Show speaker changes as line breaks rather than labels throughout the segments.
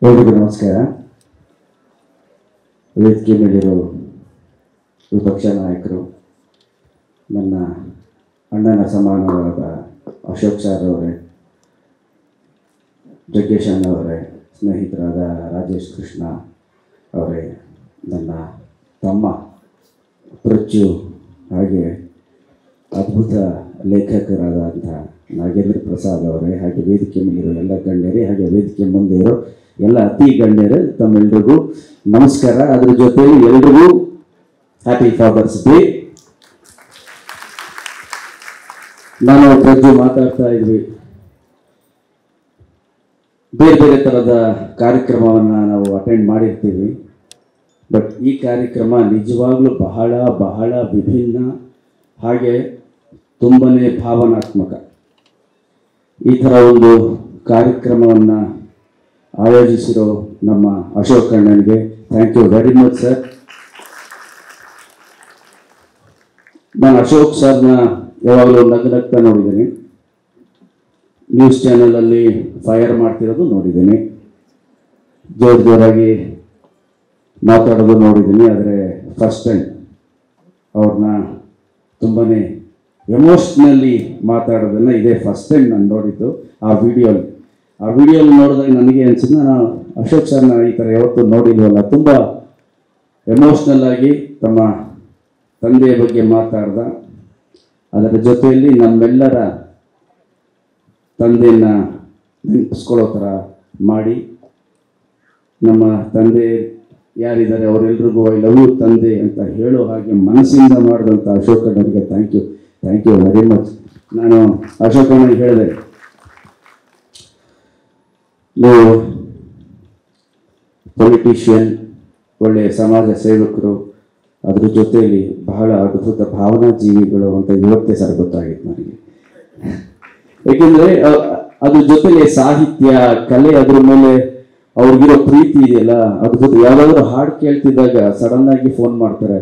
ಎಲ್ರಿಗೂ ನಮಸ್ಕಾರ. ವೇದಿಕೆ ಮೇಲಿರೋ ವಿಪಕ್ಷ ನಾಯಕರು, ನನ್ನ ಅಣ್ಣನ ಸಮಾನವಾದ ಅಶೋಕ್ ಸರ್ ಅವರೇ, ಜಗ್ಗೇಶ್ ಅವರೇ, ಸ್ನೇಹಿತರಾದ ರಾಜೇಶ್ ಕೃಷ್ಣ ಅವರೇ, ನನ್ನ ತಮ್ಮ ಪ್ರಜ್ಜು, ಹಾಗೆ ಅದ್ಭುತ ಲೇಖಕರಾದಂಥ ನಾಗೇಂದ್ರ ಪ್ರಸಾದ್ ಅವರೇ, ಹಾಗೆ ವೇದಿಕೆ ಮೇಲಿರೋ ಎಲ್ಲ ಗಣ್ಯರೇ, ಹಾಗೆ ವೇದಿಕೆ ಮುಂದೆ ಇರೋ ಎಲ್ಲ ಅತಿ ಗಣ್ಯರೇ, ತಮ್ಮೆಲ್ರಿಗೂ ನಮಸ್ಕಾರ. ಅದ್ರ ಜೊತೆಯಲ್ಲಿ ಎಲ್ರಿಗೂ ಹ್ಯಾಪಿ ಫಾದರ್ಸ್ ಡೇ. ನಾನು ಪ್ರಜ್ಜು ಮಾತಾಡ್ತಾ ಇದ್ವಿ, ಬೇರೆ ಬೇರೆ ಥರದ ಕಾರ್ಯಕ್ರಮವನ್ನು ನಾವು ಅಟೆಂಡ್ ಮಾಡಿರ್ತೀವಿ. ಬಟ್ ಈ ಕಾರ್ಯಕ್ರಮ ನಿಜವಾಗ್ಲೂ ಬಹಳ ಬಹಳ ವಿಭಿನ್ನ, ಹಾಗೆ ತುಂಬನೇ ಭಾವನಾತ್ಮಕ. ಈ ಥರ ಒಂದು ಕಾರ್ಯಕ್ರಮವನ್ನು ಆಯೋಜಿಸಿರೋ ನಮ್ಮ ಅಶೋಕ್ ಅಣ್ಣನಿಗೆ thank you very much sir. ನಾನು ಅಶೋಕ್ ಸರ್ನ ಯಾವಾಗಲೂ ನಗ್ನಗ್ತಾ ನೋಡಿದ್ದೀನಿ, ನ್ಯೂಸ್ ಚಾನೆಲಲ್ಲಿ ಫೈರ್ ಮಾಡ್ತಿರೋದು ನೋಡಿದ್ದೀನಿ, ಜೋರಾಗಿ ಮಾತಾಡೋದು ನೋಡಿದ್ದೀನಿ. ಆದರೆ ಫಸ್ಟ್ ಟೈಮ್ ಅವ್ರನ್ನ ತುಂಬಾ ಎಮೋಷ್ನಲಿ ಮಾತಾಡೋದನ್ನು ಇದೇ ಫಸ್ಟ್ ಟೈಮ್ ನಾನು ನೋಡಿದ್ದು. ಆ ವಿಡಿಯೋಲಿ ನೋಡಿದಾಗ ನನಗೆ ಅನಿಸಿದ್ದು, ನಾನು ಅಶೋಕ್ ಸರ್ನ ಈ ಥರ ಯಾವತ್ತೂ ನೋಡಿಲ್ವಲ್ಲ. ತುಂಬ ಎಮೋಷ್ನಲ್ ಆಗಿ ತಮ್ಮ ತಂದೆಯ ಬಗ್ಗೆ ಮಾತಾಡ್ದ. ಅದರ ಜೊತೆಯಲ್ಲಿ ನಮ್ಮೆಲ್ಲರ ತಂದೆಯನ್ನು ನೆನಪಿಸ್ಕೊಳ್ಳೋ ಥರ ಮಾಡಿ, ನಮ್ಮ ತಂದೆ ಯಾರಿದ್ದಾರೆ ಅವರೆಲ್ರಿಗೂ ಐ ಲವ್ ಯು ತಂದೆ ಅಂತ ಹೇಳೋ ಹಾಗೆ ಮನಸ್ಸಿಂದ ಮಾಡಿದಂಥ ಅಶೋಕ್ ಅಣ್ಣನಿಗೆ ಥ್ಯಾಂಕ್ ಯು ವೆರಿ ಮಚ್. ನಾನು ಅಶೋಕ್ ಅಣ್ಣನಿಗೆ ಹೇಳಿದೆ, ನೀವು ಪೊಲಿಟಿಷಿಯನ್, ಒಳ್ಳೆಯ ಸಮಾಜ ಸೇವಕರು, ಅದ್ರ ಜೊತೆಯಲ್ಲಿ ಬಹಳ ಅದ್ಭುತ ಭಾವನಾ ಜೀವಿಗಳು ಅಂತ ಇವತ್ತೇ ಸರ್ ಗೊತ್ತಾಗಿತ್ತು ನನಗೆ. ಏಕೆಂದರೆ ಅದ್ರ ಜೊತೆಗೆ ಸಾಹಿತ್ಯ, ಕಲೆ, ಅದ್ರ ಮೇಲೆ ಅವ್ರಿಗಿರೋ ಪ್ರೀತಿ ಇದೆಯಲ್ಲ ಅದ್ಭುತ. ಯಾವುದಾದ್ರೂ ಹಾಡು ಕೇಳ್ತಿದ್ದಾಗ ಸಡನ್ ಆಗಿ ಫೋನ್ ಮಾಡ್ತಾರೆ,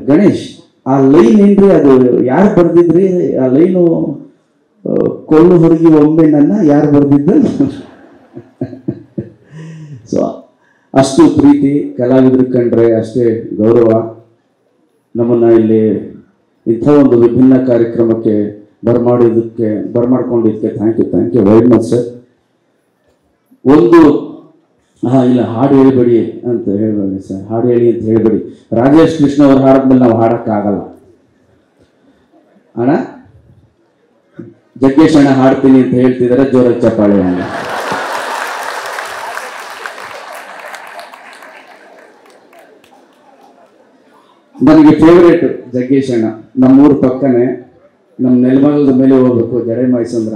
ಗಣೇಶ್ ಆ ಲೈನ್ ಏನ್ರಿ, ಅದು ಯಾರು ಬರ್ದಿದ್ರಿ, ಆ ಲೈನು ಕೊಳ್ಳು ಹೊರಗಿ ಒಮ್ಮೆ ನನ್ನ ಯಾರು ಬರ್ದಿದ್ದ. ಸೊ ಅಷ್ಟು ಪ್ರೀತಿ, ಕಲಾವಿದ್ರು ಕಂಡ್ರೆ ಅಷ್ಟೇ ಗೌರವ. ನಮ್ಮನ್ನು ಇಲ್ಲಿ ಇಂಥ ಒಂದು ವಿಭಿನ್ನ ಕಾರ್ಯಕ್ರಮಕ್ಕೆ ಬರ್ಮಾಡ್ಕೊಂಡಿದ್ದಕ್ಕೆ thank you very much sir. ಒಂದು ಇಲ್ಲ ಹಾಡು ಹೇಳ್ಬೇಡಿ ಅಂತ ಹೇಳ್ಬೇಡಿ ಸರ್, ಹಾಡು ಹೇಳಿ ಅಂತ ಹೇಳ್ಬೇಡಿ. ರಾಜೇಶ್ ಕೃಷ್ಣ ಅವ್ರು ಹಾಡಿದ್ಮೇಲೆ ನಾವು ಹಾಡೋಕ್ಕಾಗಲ್ಲ ಅಣ್ಣ. ಜಗ್ಗೇಶ್ ಅಣ್ಣ ಹಾಡ್ತೀನಿ ಅಂತ ಹೇಳ್ತಿದ್ದಾರೆ, ಜೋರಾಗಿ ಚಪ್ಪಾಳೆ ಅಣ್ಣ. ನನಗೆ ಫೇವ್ರೇಟ್ ಜಗ್ಗೇಶ್ ಅಣ್ಣ. ನಮ್ಮೂರು ಪಕ್ಕನೇ, ನಮ್ಮ ನೆಲಮಂಗಲದ ಮೇಲೆ ಹೋಗ್ಬೇಕು, ಜಡೆ ಮೈಸಂದ್ರ.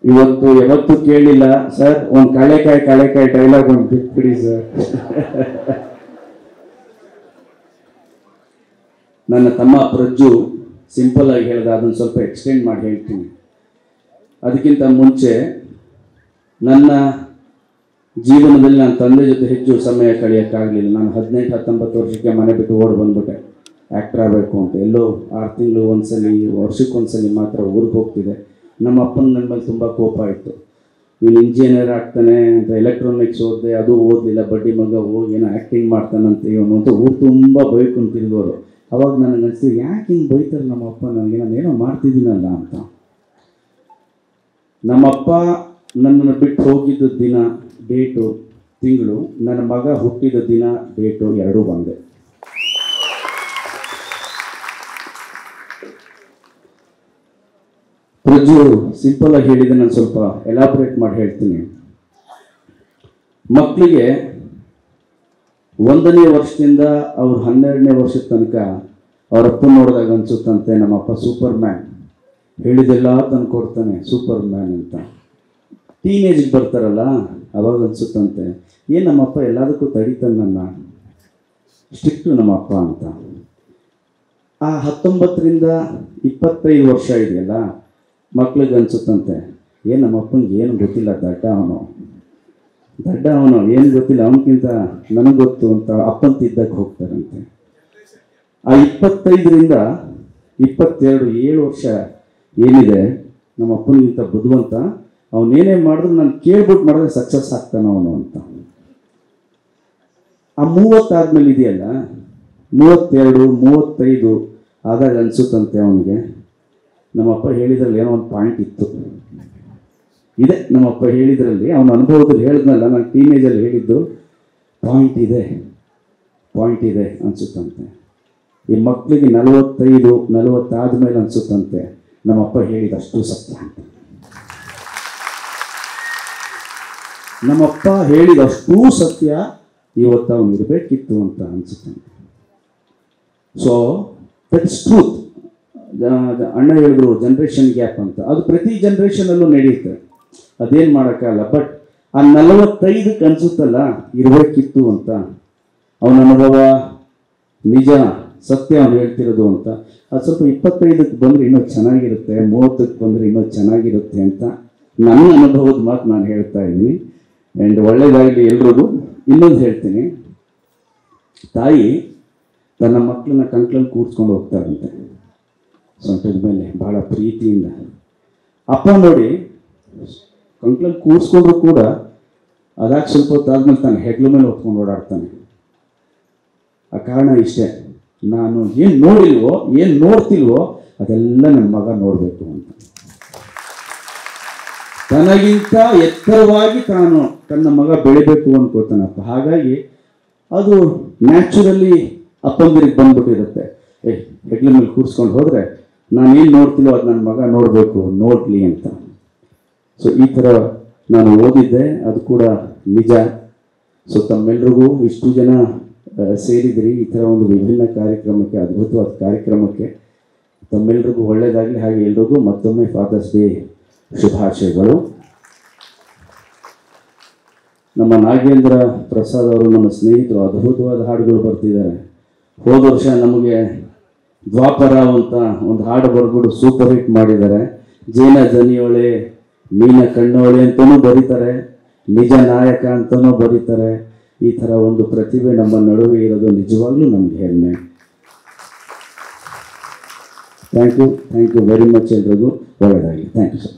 ಯಾವತ್ತು ಕೇಳಿಲ್ಲ ಸರ್, ಒಂದು ಕಳೆಕಾಯಿ ಡೈಲಾಗ್ ಒಂದು ಬಿಟ್ಬಿಡಿ ಸರ್. ನನ್ನ ತಮ್ಮ ಪ್ರಜ್ಜು ಸಿಂಪಲ್ ಆಗಿ ಹೇಳ್ದ, ಅದನ್ನು ಸ್ವಲ್ಪ ಎಕ್ಸ್ಟೆಂಡ್ ಮಾಡಿ ಹೇಳ್ತೀನಿ. ಅದಕ್ಕಿಂತ ಮುಂಚೆ ನನ್ನ ಜೀವನದಲ್ಲಿ ನನ್ನ ತಂದೆ ಜೊತೆ ಹೆಚ್ಚು ಸಮಯ ಕಳೆಯೋಕ್ಕಾಗಲಿಲ್ಲ. ನಾನು 18-19 ವರ್ಷಕ್ಕೆ ಮನೆ ಬಿಟ್ಟು ಓಡಿ ಬಂದ್ಬಿಟ್ಟೆ, ಆ್ಯಕ್ಟರ್ ಆಗಬೇಕು ಅಂತ. ಎಲ್ಲೋ 6 ತಿಂಗಳು ಒಂದ್ಸಲಿ, ವರ್ಷಕ್ಕೊಂದ್ಸಲಿ ಮಾತ್ರ ಊರಿಗೆ ಹೋಗ್ತಿದೆ. ನಮ್ಮ ಅಪ್ಪನ ನನ್ನ ಮೇಲೆ ತುಂಬ ಕೋಪ ಇತ್ತು, ಇವನು ಇಂಜಿನಿಯರ್ ಆಗ್ತಾನೆ ಅಂತ. ಎಲೆಕ್ಟ್ರಾನಿಕ್ಸ್ ಓದಿದೆ, ಅದು ಓದಲಿಲ್ಲ, ಬಡ್ಡಿ ಮಗ ಏನೋ ಆ್ಯಕ್ಟಿಂಗ್ ಮಾಡ್ತಾನಂತೆ ಇವನು ಅಂತ ಊರು ತುಂಬ ಬೈಕೊಂಡು ತಿರುಗೋರು. ಅವಾಗ ನನಗೆ ಅನಿಸ್ತು, ಯಾಕೆ ಹಿಂಗೆ ಬೈತಾರೆ ನಮ್ಮ ಅಪ್ಪ ನನಗೆ, ನಾನೇನೋ ಮಾಡ್ತಿದ್ದೀನಲ್ಲ ಅಂತ. ನಮ್ಮಪ್ಪ ನನ್ನನ್ನು ಬಿಟ್ಟು ಹೋಗಿದ್ದ ದಿನ, ಡೇಟು, ತಿಂಗಳು, ನನ್ನ ಮಗ ಹುಟ್ಟಿದ ದಿನ, ಡೇಟು ಎರಡೂ ಒಂದೇ. ಪ್ರಜ್ಜು ಸಿಂಪಲ್ ಆಗಿ ಹೇಳಿದೆ, ನಾನು ಸ್ವಲ್ಪ ಎಲಾಬ್ರೇಟ್ ಮಾಡಿ ಹೇಳ್ತೀನಿ. ಮಕ್ಕಳಿಗೆ 1ನೇ ವರ್ಷದಿಂದ ಅವ್ರು 12ನೇ ವರ್ಷದ ತನಕ ಅವ್ರ ಅಪ್ಪನ ನೋಡಿದಾಗ ಅನ್ಸುತ್ತಂತೆ, ನಮ್ಮಪ್ಪ ಸೂಪರ್ ಮ್ಯಾನ್, ಹೇಳಿದೆಲ್ಲ ತಂದು ಕೊಡ್ತಾನೆ ಸೂಪರ್ ಮ್ಯಾನ್ ಅಂತ. ಟೀನೇಜ್ಗೆ ಬರ್ತಾರಲ್ಲ ಅವಾಗ ಅನ್ಸುತ್ತಂತೆ, ಏನು ನಮ್ಮಪ್ಪ ಎಲ್ಲದಕ್ಕೂ ತಡಿತಾನೆ, ನನ್ನ ಸ್ಟ್ರಿಕ್ಟು ನಮ್ಮಪ್ಪ ಅಂತ. ಆ 19ರಿಂದ 25 ವರ್ಷ ಇದೆಯಲ್ಲ, ಮಕ್ಳಿಗೆ ಅನ್ಸುತ್ತಂತೆ, ಏನು ನಮ್ಮಪ್ಪನಿಗೆ ಏನು ಗೊತ್ತಿಲ್ಲ, ದಡ್ಡ ಅವನು ಏನು ಗೊತ್ತಿಲ್ಲ, ಅವನಕ್ಕಿಂತ ನನಗೆ ಗೊತ್ತು ಅಂತ ಅಪ್ಪಂತಿದ್ದಕ್ಕೆ ಹೋಗ್ತಾರಂತೆ. ಆ 25ರಿಂದ 22 7 ವರ್ಷ ಏನಿದೆ, ನಮ್ಮ ಅಪ್ಪನಿಗಿಂತ ಬುದ್ಧಿವಂತ, ಅವನೇನೇ ಮಾಡಿದ್ರು ನಾನು ಕೇಳ್ಬಿಟ್ಟು ಮಾಡಿದ್ರೆ ಸಕ್ಸಸ್ ಆಗ್ತಾನೆ ಅವನು ಅಂತ. ಆ 30 ಆದ್ಮೇಲೆ ಇದೆಯಲ್ಲ, 32, 35 ಆದಾಗ ಅನಿಸುತ್ತಂತೆ ಅವನಿಗೆ, ನಮ್ಮಪ್ಪ ಹೇಳಿದ್ರಲ್ಲಿ ಏನೋ ಒಂದು ಪಾಯಿಂಟ್ ಇತ್ತು. ಇದೆ ನಮ್ಮಪ್ಪ ಹೇಳಿದ್ರಲ್ಲಿ, ಅವನ ಅನುಭವದಲ್ಲಿ ಹೇಳಿದ್ನಲ್ಲ, ನಾನು ಟೀನೇಜಲ್ಲಿ ಹೇಳಿದ್ದು ಪಾಯಿಂಟ್ ಇದೆ ಅನಿಸುತ್ತಂತೆ. ಈ ಮಕ್ಕಳಿಗೆ 45, 40 ಆದಮೇಲೆ ಅನಿಸುತ್ತಂತೆ ನಮ್ಮಪ್ಪ ಹೇಳಿದಷ್ಟು ಸತ್ಯ ಅಂತ. ನಮ್ಮಪ್ಪ ಹೇಳಿದಷ್ಟು ಸತ್ಯ ಇವತ್ತು ಅವನು ಇರಬೇಕಿತ್ತು ಅಂತ ಅನಿಸುತ್ತಂತೆ. So that's truth. ಅಣ್ಣ ಹೇಳಿದ್ರು ಜನ್ರೇಷನ್ ಗ್ಯಾಪ್ ಅಂತ, ಅದು ಪ್ರತಿ ಜನ್ರೇಷನಲ್ಲೂ ನಡೆಯುತ್ತೆ, ಅದೇನು ಮಾಡೋಕ್ಕಾಗಲ್ಲ. ಬಟ್ ಆ 45ಕ್ಕೆ ಅನಿಸುತ್ತಲ್ಲ ಇರಬೇಕಿತ್ತು ಅಂತ, ಅವನ ಅನುಭವ ನಿಜ ಸತ್ಯ ಅವನು ಹೇಳ್ತಿರೋದು ಅಂತ. ಅದು ಸ್ವಲ್ಪ 25ಕ್ಕೆ ಬಂದರೆ ಇನ್ನೂ ಚೆನ್ನಾಗಿರುತ್ತೆ, 30ಕ್ಕೆ ಬಂದರೆ ಇನ್ನೂ ಚೆನ್ನಾಗಿರುತ್ತೆ ಅಂತ ನನ್ನ ಅನುಭವದ ಮಾತು ನಾನು ಹೇಳ್ತಾ ಇದ್ದೀನಿ. ಆ್ಯಂಡ್ ಒಳ್ಳೆಯದಾಗಲಿ ಎಲ್ರಿಗೂ. ಇನ್ನೊಂದು ಹೇಳ್ತೀನಿ, ತಾಯಿ ತನ್ನ ಮಕ್ಕಳನ್ನ ಕಂಕ್ಳಲ್ಲಿ ಕೂರಿಸ್ಕೊಂಡು ಹೋಗ್ತಾರಂತೆ ಸೊಂಟದ ಮೇಲೆ ಭಾಳ ಪ್ರೀತಿಯಿಂದ. ಅಪ್ಪ ನೋಡಿ ಕಂಕ್ಳಲ್ಲಿ ಕೂರಿಸ್ಕೊಂಡ್ರು ಕೂಡ ಅದಾಗಿ ಸ್ವಲ್ಪ ಹೊತ್ತಾದ್ಮೇಲೆ ತಾನು ಹೆಗ್ಲ ಮೇಲೆ ಹೊತ್ಕೊಂಡು ಓಡಾಡ್ತಾನೆ. ಆ ಕಾರಣ ಇಷ್ಟೇ, ನಾನು ಏನು ನೋಡಿಲ್ವೋ ಏನು ನೋಡ್ತಿಲ್ವೋ ಅದೆಲ್ಲ ನನ್ನ ಮಗ ನೋಡಬೇಕು ಅಂತ. ತನಗಿಂತ ಎತ್ತರವಾಗಿ ತನ್ನ ಮಗ ಬೆಳಿಬೇಕು ಅನ್ಕೋತಾನಪ್ಪ. ಹಾಗಾಗಿ ಅದು ನ್ಯಾಚುರಲಿ ಅಪ್ಪಂದಿರಿಗೆ ಬಂದ್ಬಿಟ್ಟಿರುತ್ತೆ. ಹೆಗ್ಲ ಮೇಲೆ ಕೂರಿಸ್ಕೊಂಡು ಹೋದರೆ ನಾನೇನು ನೋಡ್ತಿಲ್ಲೋ ಅದು ನನ್ನ ಮಗ ನೋಡಲಿ ಅಂತ. ಸೊ ಈ ಥರ ನಾನು ಓದಿದ್ದೆ, ಅದು ಕೂಡ ನಿಜ. ಸೊ ತಮ್ಮೆಲ್ರಿಗೂ ಇಷ್ಟು ಜನ ಸೇರಿದಿರಿ ಈ ಥರ ಒಂದು ವಿಭಿನ್ನ ಕಾರ್ಯಕ್ರಮಕ್ಕೆ, ಅದ್ಭುತವಾದ ಕಾರ್ಯಕ್ರಮಕ್ಕೆ ತಮ್ಮೆಲ್ರಿಗೂ ಒಳ್ಳೆಯದಾಗಲಿ. ಹಾಗೆ ಎಲ್ರಿಗೂ ಮತ್ತೊಮ್ಮೆ ಫಾದರ್ಸ್ ಡೇ ಶುಭಾಶಯಗಳು. ನಮ್ಮ ನಾಗೇಂದ್ರ ಪ್ರಸಾದ್ ಅವರು ನಮ್ಮ ಸ್ನೇಹಿತರು ಅದ್ಭುತವಾದ ಹಾಡುಗಳು ಬರ್ತಿದ್ದಾರೆ. ಹೋದ ವರ್ಷ ನಮಗೆ ದ್ವಾಪರ ಅಂತ ಒಂದು ಹಾಡು ಬರ್ಬಿಟ್ಟು ಸೂಪರ್ ಹಿಟ್ ಮಾಡಿದ್ದಾರೆ. ಜೇನ ದನಿಯೋಳೆ ಮೀನ ಕಣ್ಣೋಳೆ ಅಂತಲೂ ಬರೀತಾರೆ, ನಿಜ ನಾಯಕ ಅಂತಲೂ ಬರೀತಾರೆ. ಈ ಥರ ಒಂದು ಪ್ರತಿಭೆ ನಮ್ಮ ನಡುವೆ ಇರೋದು ನಿಜವಾಗ್ಲೂ ನಮಗೆ ಹೆಮ್ಮೆ. ಥ್ಯಾಂಕ್ ಯು ವೆರಿ ಮಚ್ ಎಲ್ರಿಗೂ. ಒಳ್ಳೆಯದಾಗಲಿ. Thank you sir.